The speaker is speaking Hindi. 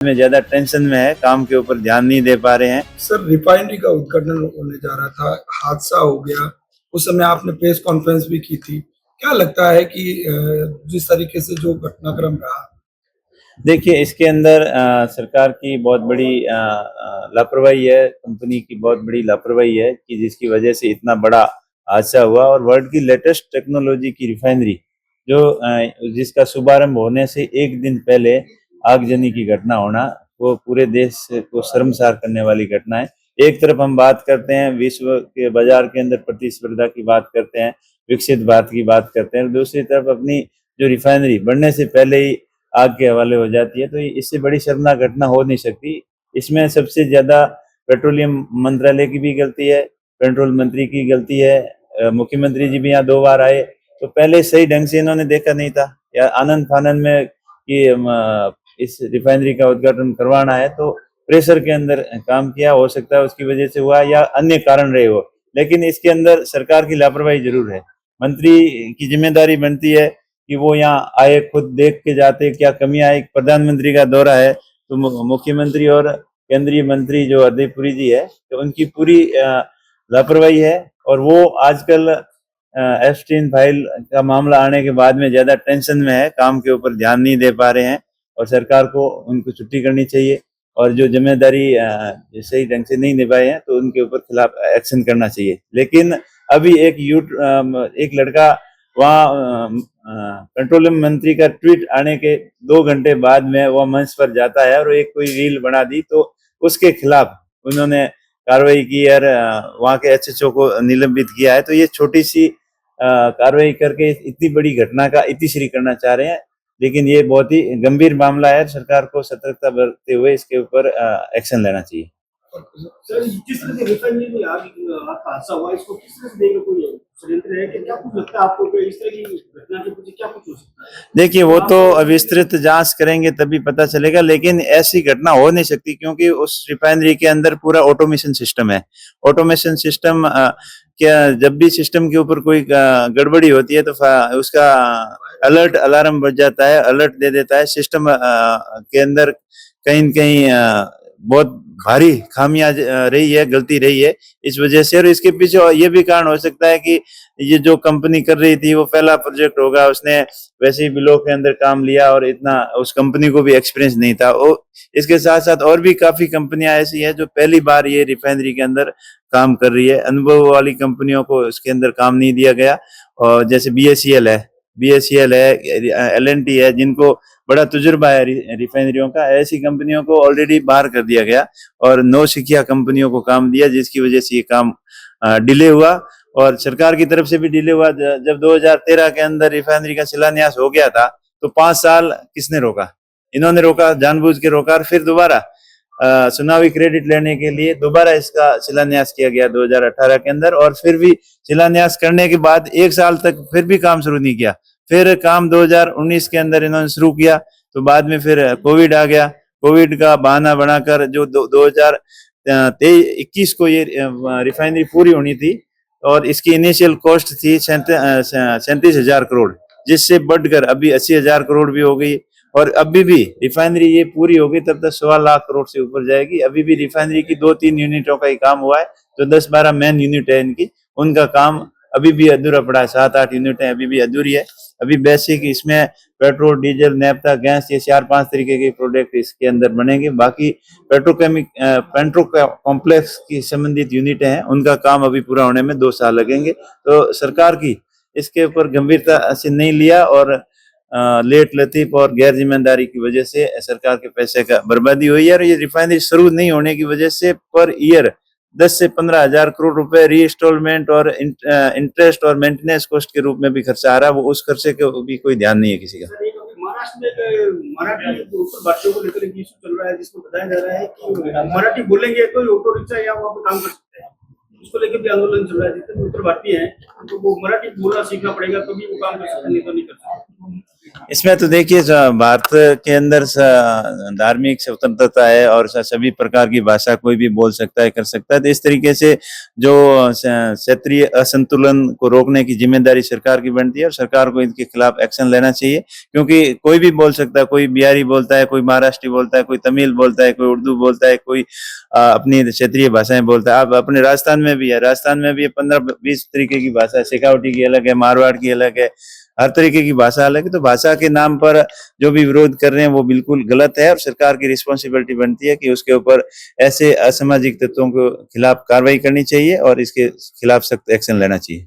में ज्यादा टेंशन में है, काम के ऊपर ध्यान नहीं दे पा रहे हैं। सर, रिफाइनरी का उद्घाटन होने जा रहा था, हादसा हो गया। उस समय आपने प्रेस कॉन्फ्रेंस भी की थी। क्या लगता है कि जिस तरीके से जो घटनाक्रम रहा? देखिए, इसके अंदर सरकार की बहुत बड़ी लापरवाही है, कंपनी की बहुत बड़ी लापरवाही है कि जिसकी वजह से इतना बड़ा हादसा हुआ। और वर्ल्ड की लेटेस्ट टेक्नोलॉजी की रिफाइनरी जो जिसका शुभारंभ होने से एक दिन पहले आगजनी की घटना होना, वो पूरे देश को शर्मसार करने वाली घटना है। एक तरफ हम बात करते हैं विश्व के बाजार के अंदर प्रतिस्पर्धा की बात करते हैं, विकसित भारत की बात करते हैं, और दूसरी तरफ अपनी जो रिफाइनरी बनने से पहले ही आग के हवाले हो जाती है, तो इससे बड़ी शर्मनाक घटना हो नहीं सकती। इसमें सबसे ज़्यादा पेट्रोलियम मंत्रालय की भी गलती है, पेट्रोल मंत्री की गलती है। मुख्यमंत्री जी भी यहाँ 2 बार आए, तो पहले सही ढंग से इन्होंने देखा नहीं था, या आनन-फानन में कि इस रिफाइनरी का उद्घाटन करवाना है तो प्रेशर के अंदर काम किया, हो सकता है उसकी वजह से हुआ या अन्य कारण रहे हो। लेकिन इसके अंदर सरकार की लापरवाही ज़रूर है। मंत्री की ज़िम्मेदारी बनती है कि वो यहाँ आए, खुद देख के जाते क्या कमियां है। प्रधानमंत्री का दौरा है तो मुख्यमंत्री और केंद्रीय मंत्री जो हरदीप पुरी जी है, तो उनकी पूरी लापरवाही है। और वो आजकल एप्स्टीन फाइल का मामला आने के बाद में ज्यादा टेंशन में है, काम के ऊपर ध्यान नहीं दे पा रहे हैं, और सरकार को उनको छुट्टी करनी चाहिए, और जो जिम्मेदारी सही ढंग से नहीं निभाए हैं तो उनके ऊपर खिलाफ एक्शन करना चाहिए। लेकिन अभी एक लड़का वहाँ पेट्रोलियम मंत्री का ट्वीट आने के 2 घंटे बाद में वह मंच पर जाता है और एक कोई रील बना दी, तो उसके खिलाफ उन्होंने कार्रवाई की और वहाँ के एसएचओ को निलंबित किया है। तो ये छोटी सी कार्रवाई करके इतनी बड़ी घटना का इतिश्री करना चाह रहे हैं, लेकिन ये बहुत ही गंभीर मामला है। सरकार को सतर्कता बरतते हुए इसके ऊपर एक्शन लेना चाहिए। सर, जिस तरह से रिफाइनरी में आग का हादसा हुआ, इसको किस तरह से देखें? कोई षड्यंत्र है कि क्या कुछ लगता है आपको कि इस तरह की घटना के पीछे क्या कुछ हो सकता है? देखिए, वो तो विस्तृत जांच करेंगे तभी पता चलेगा, लेकिन ऐसी घटना हो नहीं सकती क्योंकि उस रिफाइनरी के अंदर पूरा ऑटोमेशन सिस्टम है। ऑटोमेशन सिस्टम क्या, जब भी सिस्टम के ऊपर कोई गड़बड़ी होती है तो उसका अलर्ट अलार्म बज जाता है, अलर्ट दे देता है। सिस्टम के अंदर कहीं न कहीं बहुत भारी खामियां रही है, गलती रही है इस वजह से। और इसके पीछे ये भी कारण हो सकता है कि ये जो कंपनी कर रही थी वो पहला प्रोजेक्ट होगा, उसने वैसे ही बिलों के अंदर काम लिया और इतना उस कंपनी को भी एक्सपीरियंस नहीं था। और इसके साथ साथ और भी काफी कंपनियां ऐसी हैं जो पहली बार ये रिफाइनरी के अंदर काम कर रही है। अनुभव वाली कंपनियों को इसके अंदर काम नहीं दिया गया, और जैसे बीएसईएल है, एलएनटी है, जिनको बड़ा तजुर्बा है रिफाइनरियों का, ऐसी कंपनियों को ऑलरेडी बाहर कर दिया गया और नौसिखिया कंपनियों को काम दिया, जिसकी वजह से ये काम डिले हुआ। और सरकार की तरफ से भी डिले हुआ। जब 2013 के अंदर रिफाइनरी का शिलान्यास हो गया था तो 5 साल किसने रोका? इन्होंने रोका, जानबूझ के रोका। और फिर दोबारा चुनावी क्रेडिट लेने के लिए दोबारा इसका शिलान्यास किया गया 2018 के अंदर, और फिर भी शिलान्यास करने के बाद 1 साल तक फिर भी काम शुरू नहीं किया। फिर काम 2019 के अंदर इन्होंने शुरू किया, तो बाद में फिर कोविड आ गया। कोविड का बहाना बनाकर जो 2021 को ये रिफाइनरी पूरी होनी थी, और इसकी इनिशियल कॉस्ट थी 37,000 करोड़, जिससे बढ़कर अभी 80,000 करोड़ भी हो गई। और अभी भी रिफाइनरी ये पूरी होगी तब तक 1.25 लाख करोड़ से ऊपर जाएगी। अभी भी रिफाइनरी की 2-3 यूनिटों का ही काम हुआ है, जो 10-12 मेन यूनिट है इनकी, उनका काम अभी भी अधूरा पड़ा है। 7-8 यूनिटें अभी भी अधूरी है। अभी बेसिक इसमें पेट्रोल, डीजल, नैफ्था, गैस, ये 4-5 तरीके के प्रोडक्ट इसके अंदर बनेंगे। बाकी पेट्रो कॉम्प्लेक्स की संबंधित यूनिटें हैं, उनका काम अभी पूरा होने में 2 साल लगेंगे। तो सरकार की इसके ऊपर गंभीरता से नहीं लिया, और लेट लतीफ और गैर जिम्मेदारी की वजह से सरकार के पैसे का बर्बादी हुई है। और ये रिफाइनरी शुरू नहीं होने की वजह से पर ईयर 10 से 15,000 करोड़ रुपए रीइंस्टॉलमेंट और इंटरेस्ट और मेंटेनेंस कॉस्ट के रूप में भी खर्चा आ रहा है। वो उस खर्चे को भी कोई ध्यान नहीं है किसी का। सर, एक अभी महाराष्ट्र में एक मराठी ऊपर भारतीयों को लेकर एक इशू चल रहा है, जिसको बताया जा रहा है कि मराठी बोलेंगे तो ऑटो रिक्शा या वहाँ पर काम कर सकते हैं। उसको लेकर भी आंदोलन चल रहा है। जितने भी उत्तर भारतीय हैं तो वो मराठी बोलना सीखना पड़ेगा, तभी वो काम कर सकते हैं, नहीं तो नहीं कर सकते। इसमें तो देखिए भारत के अंदर धार्मिक स्वतंत्रता है और सभी प्रकार की भाषा कोई भी बोल सकता है, कर सकता है। तो इस तरीके से जो क्षेत्रीय असंतुलन को रोकने की जिम्मेदारी सरकार की बनती है और सरकार को इनके खिलाफ एक्शन लेना चाहिए, क्योंकि कोई भी बोल सकता है, कोई बिहारी बोलता है, कोई महाराष्ट्री बोलता है, कोई तमिल बोलता है, कोई उर्दू बोलता है, कोई अपनी क्षेत्रीय भाषाएं बोलता है। अब अपने राजस्थान में भी है, 15-20 तरीके की भाषा है, शेखावटी की अलग है, मारवाड़ की अलग है, हर तरीके की भाषा अलग है। तो भाषा के नाम पर जो भी विरोध कर रहे हैं वो बिल्कुल गलत है और सरकार की रिस्पॉन्सिबिलिटी बनती है कि उसके ऊपर ऐसे असामाजिक तत्वों के खिलाफ कार्रवाई करनी चाहिए और इसके खिलाफ सख्त एक्शन लेना चाहिए।